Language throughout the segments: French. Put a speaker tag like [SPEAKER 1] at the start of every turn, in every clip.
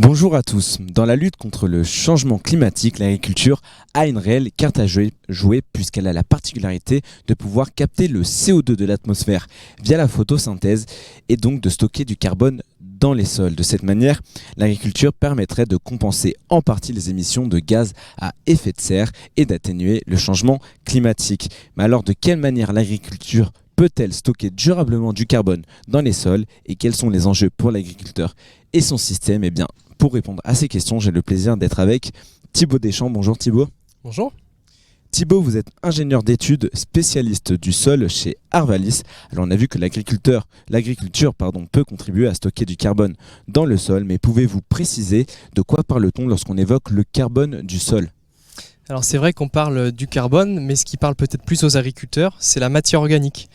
[SPEAKER 1] Bonjour à tous. Dans la lutte contre le changement climatique, l'agriculture a une réelle carte à jouer puisqu'elle a la particularité de pouvoir capter le CO2 de l'atmosphère via la photosynthèse et donc de stocker du carbone dans les sols. De cette manière, l'agriculture permettrait de compenser en partie les émissions de gaz à effet de serre et d'atténuer le changement climatique. Mais alors, de quelle manière l'agriculture peut-elle stocker durablement du carbone dans les sols et quels sont les enjeux pour l'agriculteur et son système? Eh bien, pour répondre à ces questions, j'ai le plaisir d'être avec Thibaut Deschamps. Bonjour Thibaut.
[SPEAKER 2] Bonjour.
[SPEAKER 1] Thibaut, vous êtes ingénieur d'études, spécialiste du sol chez Arvalis. Alors on a vu que l'agriculture peut contribuer à stocker du carbone dans le sol, mais pouvez-vous préciser de quoi parle-t-on lorsqu'on évoque le carbone du sol ?
[SPEAKER 2] Alors c'est vrai qu'on parle du carbone, mais ce qui parle peut-être plus aux agriculteurs, c'est la matière organique.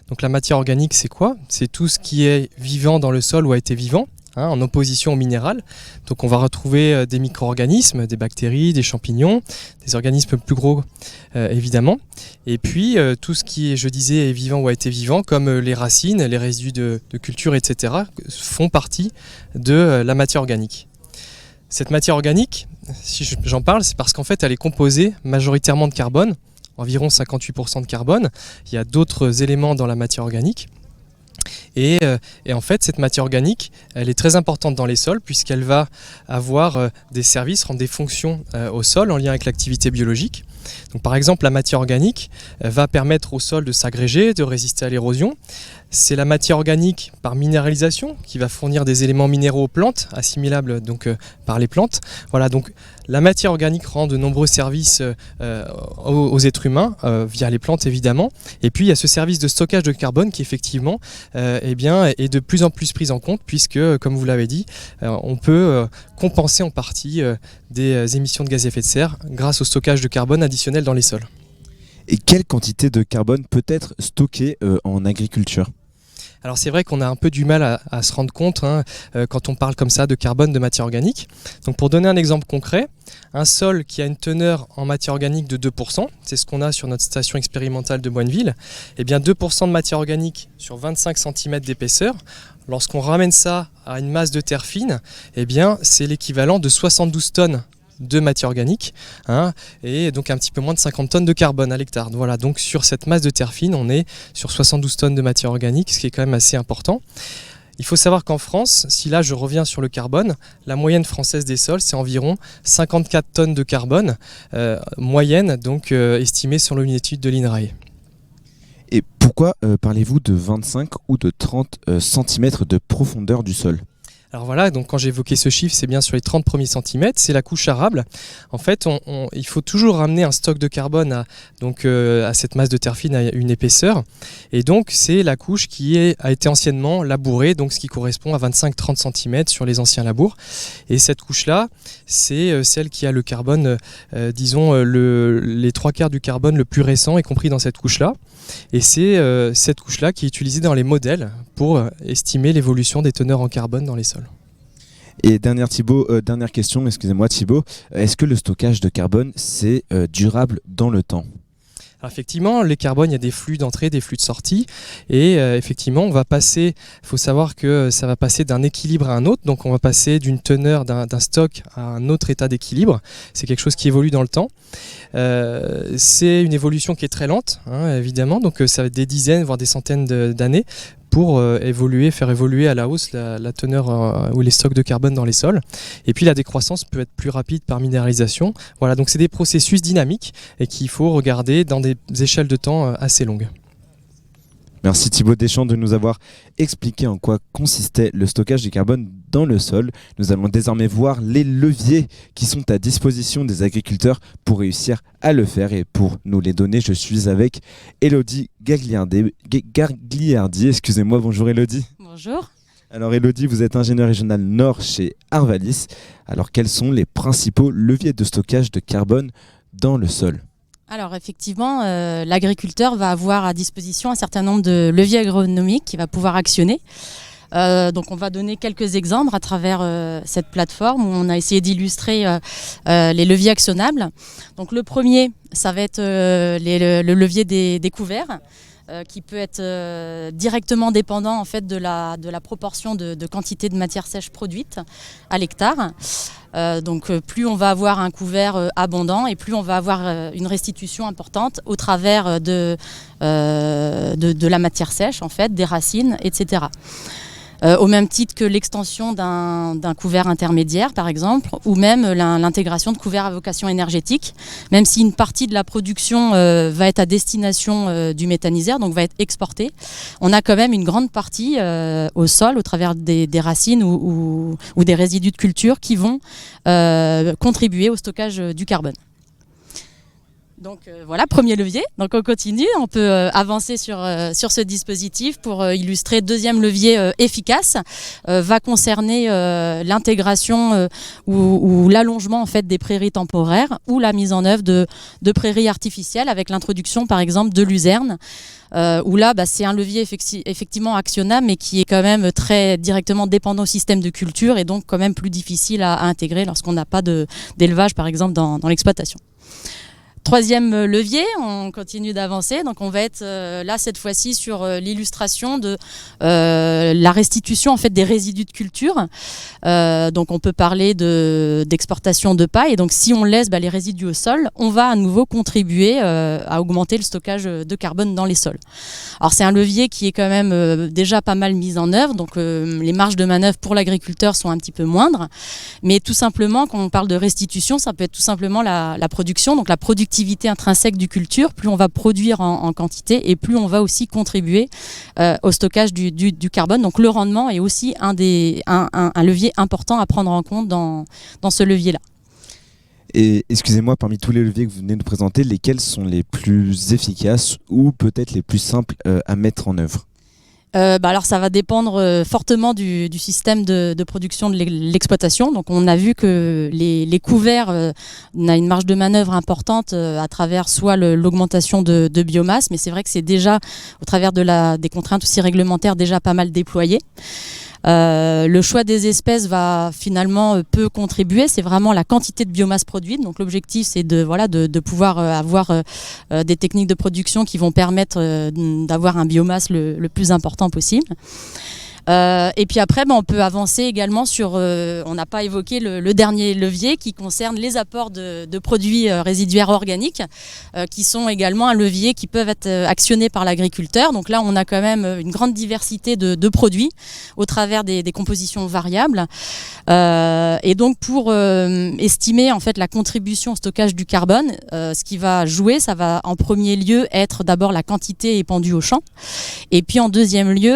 [SPEAKER 2] Donc la matière organique, c'est quoi ? C'est tout ce qui est vivant dans le sol ou a été vivant, en opposition au minéral. Donc on va retrouver des micro-organismes, des bactéries, des champignons, des organismes plus gros évidemment. Et puis tout ce qui est, je disais, est vivant ou a été vivant, comme les racines, les résidus de culture, etc., font partie de la matière organique. Cette matière organique, si j'en parle, c'est parce qu'en fait elle est composée majoritairement de carbone, environ 58% de carbone. Il y a d'autres éléments dans la matière organique. Et en fait, cette matière organique, elle est très importante dans les sols puisqu'elle va avoir des services, rendre des fonctions au sol en lien avec l'activité biologique. Donc, par exemple, la matière organique va permettre au sol de s'agréger, de résister à l'érosion. C'est la matière organique par minéralisation qui va fournir des éléments minéraux aux plantes, assimilables donc par les plantes. Voilà, donc la matière organique rend de nombreux services aux êtres humains via les plantes évidemment. Et puis il y a ce service de stockage de carbone qui effectivement est de plus en plus pris en compte puisque, comme vous l'avez dit, on peut compenser en partie des émissions de gaz à effet de serre grâce au stockage de carbone additionnel dans les sols.
[SPEAKER 1] Et quelle quantité de carbone peut être stockée en agriculture ?
[SPEAKER 2] Alors c'est vrai qu'on a un peu du mal à se rendre compte quand on parle comme ça de carbone, de matière organique. Donc pour donner un exemple concret, un sol qui a une teneur en matière organique de 2%, c'est ce qu'on a sur notre station expérimentale de Boigneville, et bien 2% de matière organique sur 25 cm d'épaisseur, lorsqu'on ramène ça à une masse de terre fine, eh bien c'est l'équivalent de 72 tonnes de matière organique, et donc un petit peu moins de 50 tonnes de carbone à l'hectare. Voilà, donc sur cette masse de terre fine, on est sur 72 tonnes de matière organique, ce qui est quand même assez important. Il faut savoir qu'en France, si là je reviens sur le carbone, la moyenne française des sols, c'est environ 54 tonnes de carbone, moyenne, donc estimée selon une étude de l'INRAE.
[SPEAKER 1] Et pourquoi parlez-vous de 25 ou de 30 cm de profondeur du sol ?
[SPEAKER 2] Alors voilà, donc quand j'évoquais ce chiffre, c'est bien sur les 30 premiers centimètres, c'est la couche arable. En fait, il faut toujours ramener un stock de carbone à cette masse de terre fine à une épaisseur. Et donc, c'est la couche qui a été anciennement labourée, donc ce qui correspond à 25-30 cm sur les anciens labours. Et cette couche-là, c'est celle qui a le carbone, les 3/4 du carbone le plus récent est compris dans cette couche-là. Et c'est cette couche-là qui est utilisée dans les modèles pour estimer l'évolution des teneurs en carbone dans les sols.
[SPEAKER 1] Et dernière question, excusez-moi Thibaut, est-ce que le stockage de carbone c'est durable dans le temps ?
[SPEAKER 2] Alors effectivement, les carbones, il y a des flux d'entrée, des flux de sortie, et effectivement, on va passer. Il faut savoir que ça va passer d'un équilibre à un autre, donc on va passer d'une teneur d'un stock à un autre état d'équilibre. C'est quelque chose qui évolue dans le temps. C'est une évolution qui est très lente, évidemment, donc ça va être des dizaines, voire des centaines d'années pour faire évoluer à la hausse la teneur ou les stocks de carbone dans les sols. Et puis la décroissance peut être plus rapide par minéralisation. Voilà, donc c'est des processus dynamiques et qu'il faut regarder dans des échelles de temps assez longues.
[SPEAKER 1] Merci Thibaut Deschamps de nous avoir expliqué en quoi consistait le stockage du carbone dans le sol. Nous allons désormais voir les leviers qui sont à disposition des agriculteurs pour réussir à le faire. Et pour nous les donner, je suis avec Élodie Gagliardi. Bonjour Élodie.
[SPEAKER 3] Bonjour.
[SPEAKER 1] Alors Élodie, vous êtes ingénieure régionale Nord chez Arvalis. Alors quels sont les principaux leviers de stockage de carbone dans le sol ?
[SPEAKER 3] Alors effectivement, l'agriculteur va avoir à disposition un certain nombre de leviers agronomiques qu'il va pouvoir actionner. Donc on va donner quelques exemples à travers cette plateforme où on a essayé d'illustrer les leviers actionnables. Donc le premier, ça va être le levier des couverts. qui peut être directement dépendant en fait de la proportion de quantité de matière sèche produite à l'hectare. Donc plus on va avoir un couvert abondant et plus on va avoir une restitution importante au travers de la matière sèche en fait, des racines, etc. Au même titre que l'extension d'un couvert intermédiaire, par exemple, ou même l'intégration de couverts à vocation énergétique, même si une partie de la production va être à destination du méthaniseur, donc va être exportée, on a quand même une grande partie au sol, au travers des racines ou des résidus de culture qui vont contribuer au stockage du carbone. Donc voilà, premier levier. Donc on continue, on peut avancer sur ce dispositif pour illustrer. Deuxième levier efficace va concerner l'intégration ou l'allongement en fait des prairies temporaires ou la mise en œuvre de prairies artificielles avec l'introduction par exemple de luzerne. Où là, c'est un levier effectivement actionnable, mais qui est quand même très directement dépendant au système de culture et donc quand même plus difficile à intégrer lorsqu'on n'a pas d'élevage par exemple dans l'exploitation. Troisième levier, on continue d'avancer, donc on va être là cette fois-ci sur l'illustration de la restitution en fait des résidus de culture. Donc on peut parler d'exportation de paille, et donc si on laisse les résidus au sol, on va à nouveau contribuer à augmenter le stockage de carbone dans les sols. Alors c'est un levier qui est quand même déjà pas mal mis en œuvre, donc les marges de manœuvre pour l'agriculteur sont un petit peu moindres, mais tout simplement quand on parle de restitution, ça peut être tout simplement la production, donc la productivité intrinsèque du culture. Plus on va produire en quantité et plus on va aussi contribuer au stockage du carbone. Donc le rendement est aussi un levier important à prendre en compte dans ce levier-là.
[SPEAKER 1] Et excusez-moi, parmi tous les leviers que vous venez de nous présenter, lesquels sont les plus efficaces ou peut-être les plus simples à mettre en œuvre ?
[SPEAKER 3] Alors ça va dépendre fortement du système de production de l'exploitation. Donc on a vu que les couverts on a une marge de manœuvre importante à travers soit l'augmentation de biomasse, mais c'est vrai que c'est déjà au travers des contraintes aussi réglementaires déjà pas mal déployées. Le choix des espèces va finalement peu contribuer, c'est vraiment la quantité de biomasse produite. Donc l'objectif c'est de pouvoir avoir des techniques de production qui vont permettre d'avoir un biomasse le plus important possible. Et puis après, on peut avancer également sur, on n'a pas évoqué le dernier levier qui concerne les apports de produits résiduaires organiques, qui sont également un levier qui peuvent être actionnés par l'agriculteur. Donc là, on a quand même une grande diversité de produits au travers des compositions variables. Et donc pour estimer en fait la contribution au stockage du carbone, ce qui va jouer, ça va en premier lieu être d'abord la quantité épandue au champ, et puis en deuxième lieu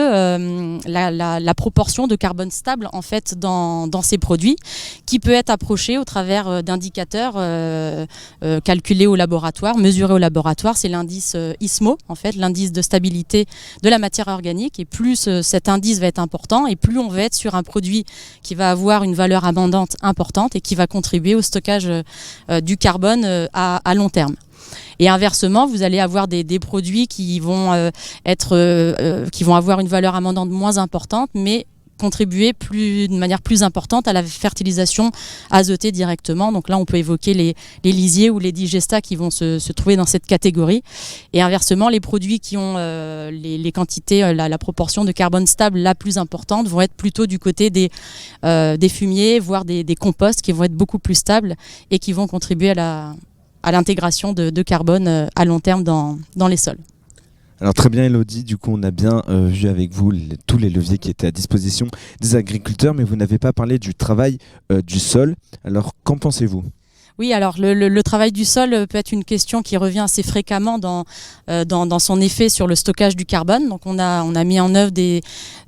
[SPEAKER 3] la proportion de carbone stable en fait dans ces produits, qui peut être approchée au travers d'indicateurs calculés au laboratoire, mesurés au laboratoire. C'est l'indice ISMO, en fait, l'indice de stabilité de la matière organique. Et plus cet indice va être important, et plus on va être sur un produit qui va avoir une valeur abondante importante et qui va contribuer au stockage du carbone à long terme. Et inversement, vous allez avoir des produits qui vont avoir une valeur abondante moins importante, mais contribuer de manière plus importante à la fertilisation azotée directement. Donc là, on peut évoquer les lisiers ou les digestats qui vont se trouver dans cette catégorie. Et inversement, les produits qui ont les quantités, la proportion de carbone stable la plus importante vont être plutôt du côté des fumiers, voire des composts qui vont être beaucoup plus stables et qui vont contribuer à l'intégration de carbone à long terme dans les sols.
[SPEAKER 1] Alors très bien Elodie, du coup on a bien vu avec vous tous les leviers qui étaient à disposition des agriculteurs, mais vous n'avez pas parlé du travail du sol. Alors qu'en pensez-vous ?
[SPEAKER 3] Oui, alors le travail du sol peut être une question qui revient assez fréquemment dans son effet sur le stockage du carbone. Donc on a mis en œuvre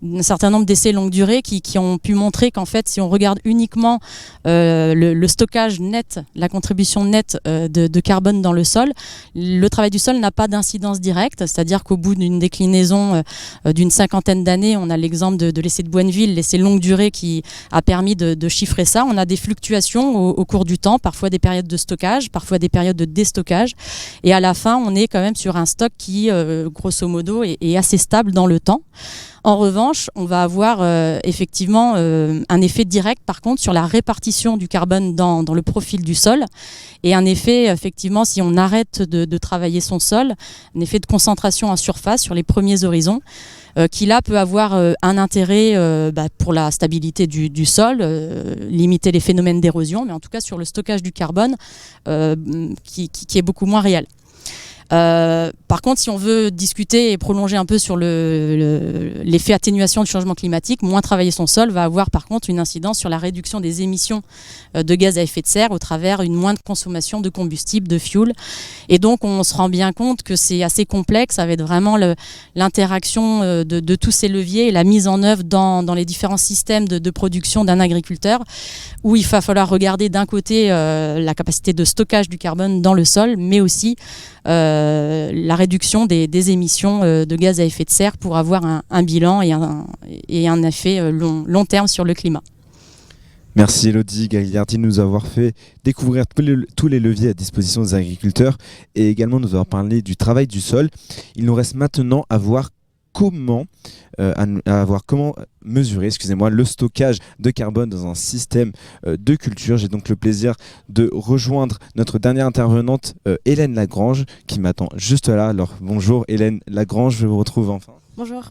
[SPEAKER 3] un certain nombre d'essais longue durée qui ont pu montrer qu'en fait, si on regarde uniquement le stockage net, la contribution nette de carbone dans le sol, le travail du sol n'a pas d'incidence directe. C'est-à-dire qu'au bout d'une déclinaison d'une 50aine d'années, on a l'exemple de l'essai de Boenneville, l'essai longue durée qui a permis de chiffrer ça. On a des fluctuations au cours du temps, parfois des des périodes de stockage, parfois des périodes de déstockage. Et à la fin, on est quand même sur un stock qui, grosso modo, est assez stable dans le temps. En revanche, on va avoir effectivement un effet direct, par contre, sur la répartition du carbone dans le profil du sol. Et un effet, effectivement, si on arrête de travailler son sol, un effet de concentration en surface sur les premiers horizons, qui là peut avoir un intérêt pour la stabilité du sol, limiter les phénomènes d'érosion, mais en tout cas sur le stockage du carbone, qui est beaucoup moins réel. Par contre, si on veut discuter et prolonger un peu sur l'effet atténuation du changement climatique, moins travailler son sol va avoir par contre une incidence sur la réduction des émissions de gaz à effet de serre au travers une moindre consommation de combustible, de fuel. Et donc on se rend bien compte que c'est assez complexe avec vraiment l'interaction de tous ces leviers et la mise en œuvre dans les différents systèmes de production d'un agriculteur, où il va falloir regarder d'un côté la capacité de stockage du carbone dans le sol, mais aussi la réduction des émissions de gaz à effet de serre pour avoir un bilan et un effet long terme sur le climat.
[SPEAKER 1] Merci Elodie Gagliardi de nous avoir fait découvrir tous les leviers à disposition des agriculteurs et également nous avoir parlé du travail du sol. Il nous reste maintenant à voir comment mesurer le stockage de carbone dans un système de culture. J'ai donc le plaisir de rejoindre notre dernière intervenante, Hélène Lagrange, qui m'attend juste là. Alors bonjour Hélène Lagrange, je vous retrouve enfin.
[SPEAKER 4] Bonjour.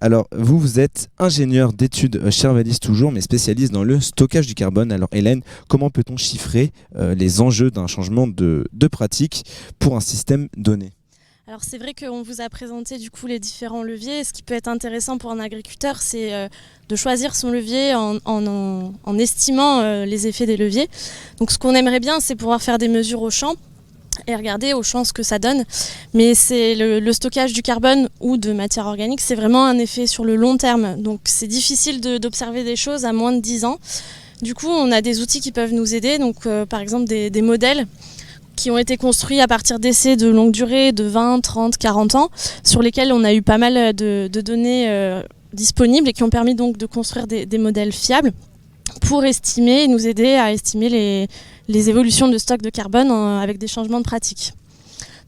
[SPEAKER 1] Alors vous êtes ingénieur d'études chez Arvalis toujours, mais spécialiste dans le stockage du carbone. Alors Hélène, comment peut-on chiffrer les enjeux d'un changement de pratique pour un système donné ?
[SPEAKER 4] Alors c'est vrai qu'on vous a présenté du coup les différents leviers. Ce qui peut être intéressant pour un agriculteur, c'est de choisir son levier en estimant les effets des leviers. Donc ce qu'on aimerait bien, c'est pouvoir faire des mesures au champ et regarder au champ ce que ça donne. Mais c'est le stockage du carbone ou de matière organique, c'est vraiment un effet sur le long terme. Donc c'est difficile d'observer des choses à moins de 10 ans. Du coup, on a des outils qui peuvent nous aider. Donc par exemple des modèles qui ont été construits à partir d'essais de longue durée, de 20, 30, 40 ans, sur lesquels on a eu pas mal de données disponibles et qui ont permis donc de construire des modèles fiables pour estimer et nous aider à estimer les évolutions de stock de carbone avec des changements de pratique.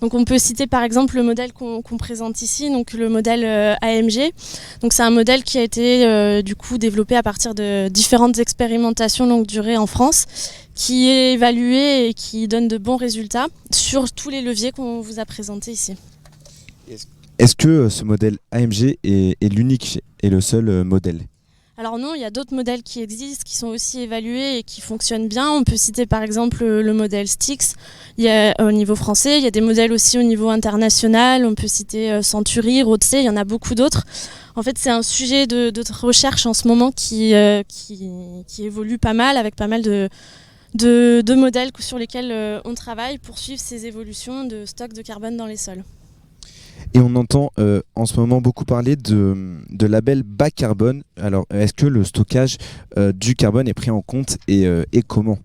[SPEAKER 4] Donc on peut citer par exemple le modèle qu'on présente ici, donc le modèle AMG. Donc c'est un modèle qui a été du coup développé à partir de différentes expérimentations longue durée en France, qui est évalué et qui donne de bons résultats sur tous les leviers qu'on vous a présentés ici.
[SPEAKER 1] Est-ce que ce modèle AMG est l'unique et le seul modèle ?
[SPEAKER 4] Alors non, il y a d'autres modèles qui existent, qui sont aussi évalués et qui fonctionnent bien. On peut citer par exemple le modèle Styx au niveau français. Il y a des modèles aussi au niveau international. On peut citer Century, Rothsay, il y en a beaucoup d'autres. En fait, c'est un sujet de recherche en ce moment qui évolue pas mal, avec pas mal de modèles sur lesquels on travaille pour suivre ces évolutions de stock de carbone dans les sols.
[SPEAKER 1] Et on entend en ce moment beaucoup parler de label bas carbone. Alors, est-ce que le stockage du carbone est pris en compte et comment ?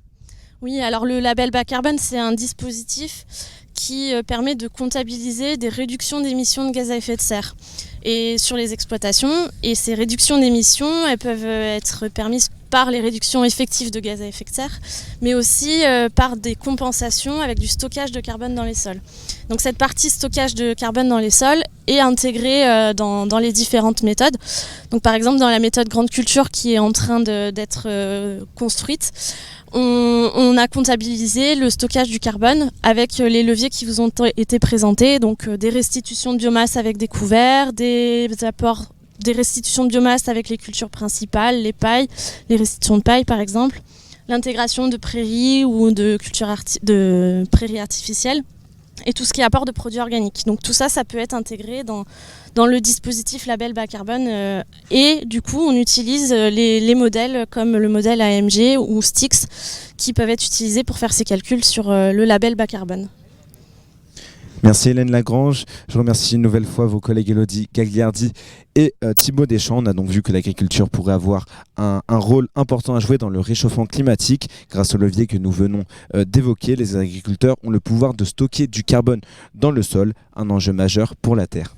[SPEAKER 4] Oui, alors le label bas carbone, c'est un dispositif qui permet de comptabiliser des réductions d'émissions de gaz à effet de serre et sur les exploitations. Et ces réductions d'émissions, elles peuvent être permises par les réductions effectives de gaz à effet de serre, mais aussi par des compensations avec du stockage de carbone dans les sols. Donc cette partie stockage de carbone dans les sols est intégrée dans les différentes méthodes. Donc par exemple dans la méthode grande culture qui est en train d'être construite, on a comptabilisé le stockage du carbone avec les leviers qui vous ont été présentés, donc des restitutions de biomasse avec des couverts, des restitutions de biomasse avec les cultures principales, les pailles, les restitutions de paille par exemple, l'intégration de prairies ou de prairies artificielles et tout ce qui est apport de produits organiques. Donc tout ça, ça peut être intégré dans le dispositif label bas carbone et du coup on utilise les modèles comme le modèle AMG ou Styx qui peuvent être utilisés pour faire ces calculs sur le label bas carbone.
[SPEAKER 1] Merci Hélène Lagrange. Je remercie une nouvelle fois vos collègues Elodie Gagliardi et Thibaut Deschamps. On a donc vu que l'agriculture pourrait avoir un rôle important à jouer dans le réchauffement climatique. Grâce au levier que nous venons d'évoquer, les agriculteurs ont le pouvoir de stocker du carbone dans le sol, un enjeu majeur pour la Terre.